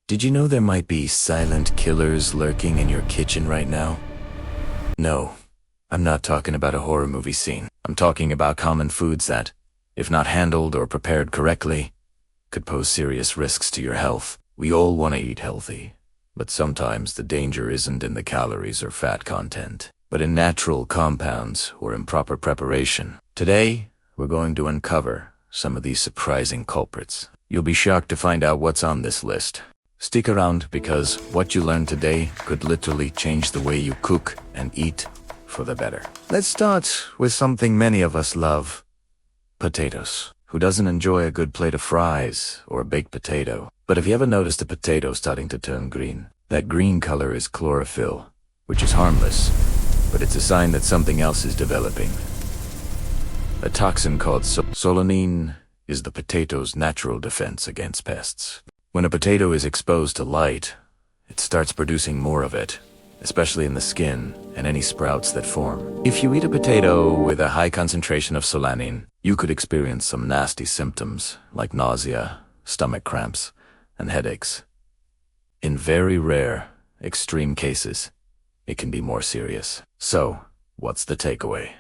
Did you know there might be silent killers lurking in your kitchen right now? No, I'm not talking about a horror movie scene. I'm talking about common foods that, if not handled or prepared correctly, could pose serious risks to your health. We all want to eat healthy, but sometimes the danger isn't in the calories or fat content, but in natural compounds or improper preparation. Today, we're going to uncover some of these surprising culprits. You'll be shocked to find out what's on this list. Stick around because what you learn today could literally change the way you cook and eat for the better. Let's start with something many of us love: potatoes. Who doesn't enjoy a good plate of fries or a baked potato? But have you ever noticed a potato starting to turn green? That green color is chlorophyll, which is harmless, but it's a sign that something else is developing. A toxin called solanine is the potato's natural defense against pests. When a potato is exposed to light, it starts producing more of it, especially in the skin and any sprouts that form. If you eat a potato with a high concentration of solanine, you could experience some nasty symptoms like nausea, stomach cramps, and headaches. In very rare, extreme cases, it can be more serious. So, what's the takeaway?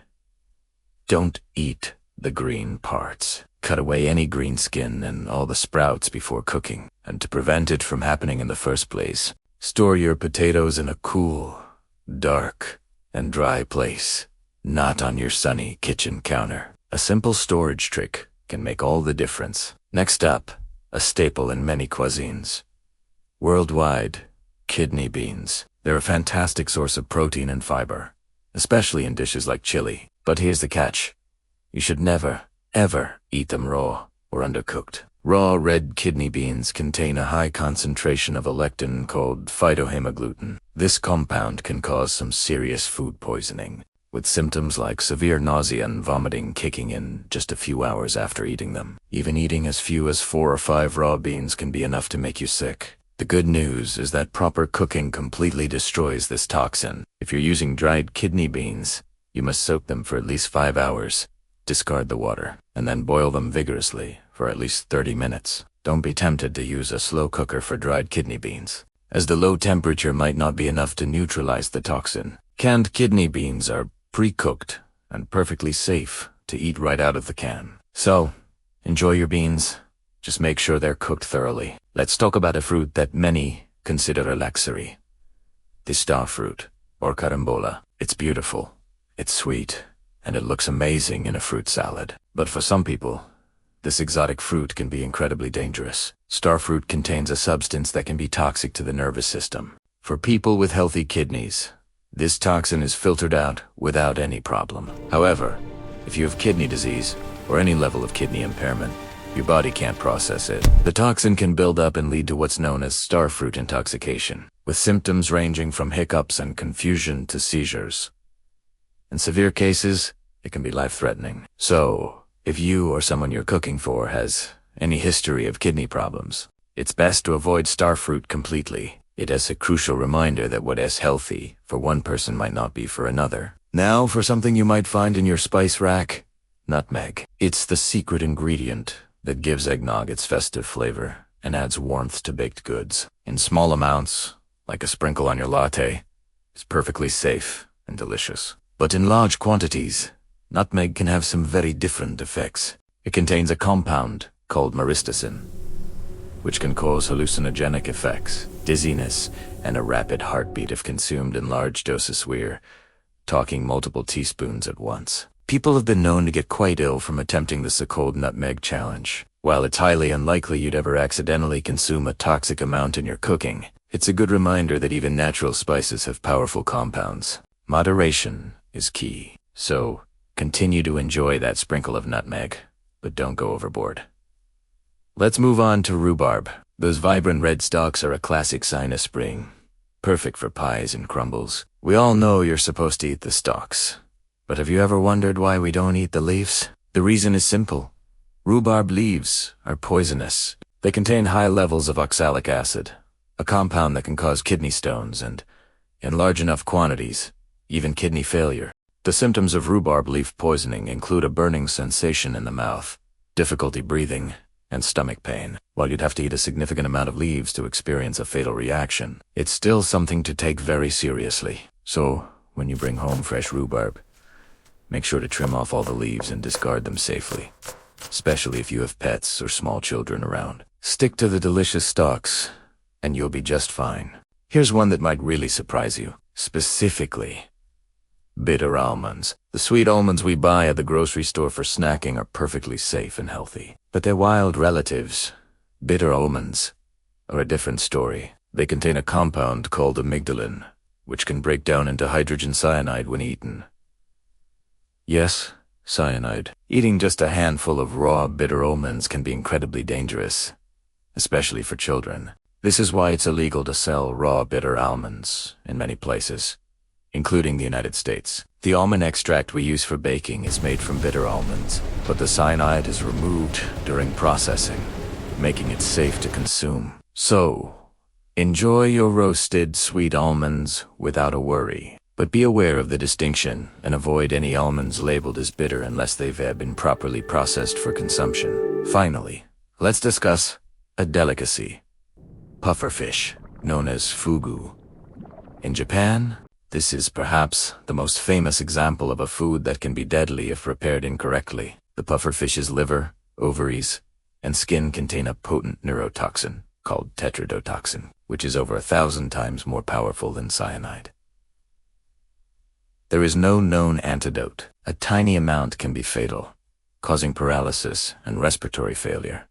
Don't eat the green parts. Cut away any green skin and all the sprouts before cooking. And to prevent it from happening in the first place, store your potatoes in a cool, dark, and dry place, not on your sunny kitchen counter. A simple storage trick can make all the difference. Next up, a staple in many cuisines. Worldwide, kidney beans. They're a fantastic source of protein and fiber, especially in dishes like chili. But here's the catch. You should never, ever eat them raw or undercooked. Raw red kidney beans contain a high concentration of a lectin called phytohemagglutinin. This compound can cause some serious food poisoning, with symptoms like severe nausea and vomiting kicking in just a few hours after eating them. Even eating as few as 4 or 5 raw beans can be enough to make you sick. The good news is that proper cooking completely destroys this toxin. If you're using dried kidney beans, you must soak them for at least 5 hours, discard the water, and then boil them vigorously for at least 30 minutes. Don't be tempted to use a slow cooker for dried kidney beans, as the low temperature might not be enough to neutralize the toxin. Canned kidney beans are pre-cooked and perfectly safe to eat right out of the can. So, enjoy your beans. Just make sure they're cooked thoroughly. Let's talk about a fruit that many consider a luxury. The star fruit, or carambola. It's beautiful, it's sweet, and it looks amazing in a fruit salad. But for some people, this exotic fruit can be incredibly dangerous. Star fruit contains a substance that can be toxic to the nervous system. For people with healthy kidneys, this toxin is filtered out without any problem. However, if you have kidney disease or any level of kidney impairment, your body can't process it. The toxin can build up and lead to what's known as star fruit intoxication, with symptoms ranging from hiccups and confusion to seizures. In severe cases, it can be life-threatening. So, if you or someone you're cooking for has any history of kidney problems, it's best to avoid star fruit completely. It is a crucial reminder that what is healthy for one person might not be for another. Now for something you might find in your spice rack: nutmeg. It's the secret ingredient that gives eggnog its festive flavor and adds warmth to baked goods. In small amounts, like a sprinkle on your latte, it's perfectly safe and delicious. But in large quantities, nutmeg can have some very different effects. It contains a compound called myristicin, which can cause hallucinogenic effects, dizziness, and a rapid heartbeat if consumed in large doses. We're talking multiple teaspoons at once. People have been known to get quite ill from attempting the so-called nutmeg challenge. While it's highly unlikely you'd ever accidentally consume a toxic amount in your cooking, it's a good reminder that even natural spices have powerful compounds. Moderation is key. So, continue to enjoy that sprinkle of nutmeg, but don't go overboard. Let's move on to rhubarb. Those vibrant red stalks are a classic sign of spring, perfect for pies and crumbles. We all know you're supposed to eat the stalks, but have you ever wondered why we don't eat the leaves? The reason is simple. Rhubarb leaves are poisonous. They contain high levels of oxalic acid, a compound that can cause kidney stones and, in large enough quantities, even kidney failure. The symptoms of rhubarb leaf poisoning include a burning sensation in the mouth, difficulty breathing, and stomach pain. While you'd have to eat a significant amount of leaves to experience a fatal reaction, it's still something to take very seriously. So, when you bring home fresh rhubarb, make sure to trim off all the leaves and discard them safely, especially if you have pets or small children around. Stick to the delicious stalks, and you'll be just fine. Here's one that might really surprise you, specifically bitter almonds. The sweet almonds we buy at the grocery store for snacking are perfectly safe and healthy. But their wild relatives, bitter almonds, are a different story. They contain a compound called amygdalin, which can break down into hydrogen cyanide when eaten. Yes, cyanide. Eating just a handful of raw bitter almonds can be incredibly dangerous, especially for children. This is why it's illegal to sell raw bitter almonds in many places, including the United States. The almond extract we use for baking is made from bitter almonds, but the cyanide is removed during processing, making it safe to consume. So, enjoy your roasted sweet almonds without a worry. But be aware of the distinction and avoid any almonds labeled as bitter unless they've been properly processed for consumption. Finally, let's discuss a delicacy: pufferfish, known as fugu. In Japan, this is perhaps the most famous example of a food that can be deadly if prepared incorrectly. The pufferfish's liver, ovaries, and skin contain a potent neurotoxin called tetrodotoxin, which is over 1,000 times more powerful than cyanide. There is no known antidote. A tiny amount can be fatal, causing paralysis and respiratory failure.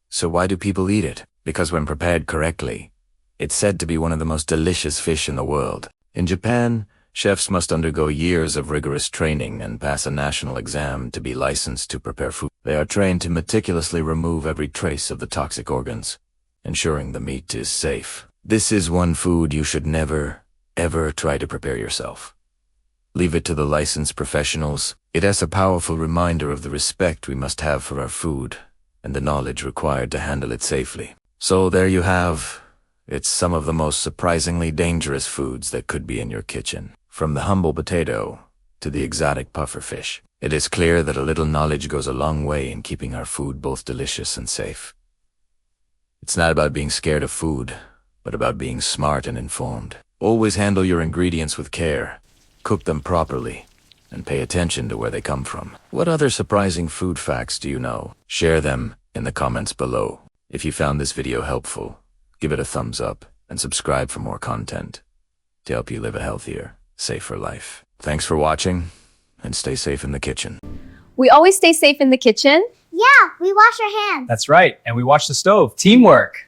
So why do people eat it? Because when prepared correctly, it's said to be one of the most delicious fish in the world. In Japan, chefs must undergo years of rigorous training and pass a national exam to be licensed to prepare food. They are trained to meticulously remove every trace of the toxic organs, ensuring the meat is safe. This is one food you should never, ever try to prepare yourself. Leave it to the licensed professionals. It is a powerful reminder of the respect we must have for our food and the knowledge required to handle it safely. So there you have. It's some of the most surprisingly dangerous foods that could be in your kitchen. From the humble potato to the exotic pufferfish, it is clear that a little knowledge goes a long way in keeping our food both delicious and safe. It's not about being scared of food, but about being smart and informed. Always handle your ingredients with care. Cook them properly, and pay attention to where they come from. What other surprising food facts do you know? Share them in the comments below. If you found this video helpful, give it a thumbs up and subscribe for more content to help you live a healthier, safer life. Thanks for watching, and stay safe in the kitchen. We always stay safe in the kitchen. Yeah, we wash our hands. That's right, and we watch the stove. Teamwork.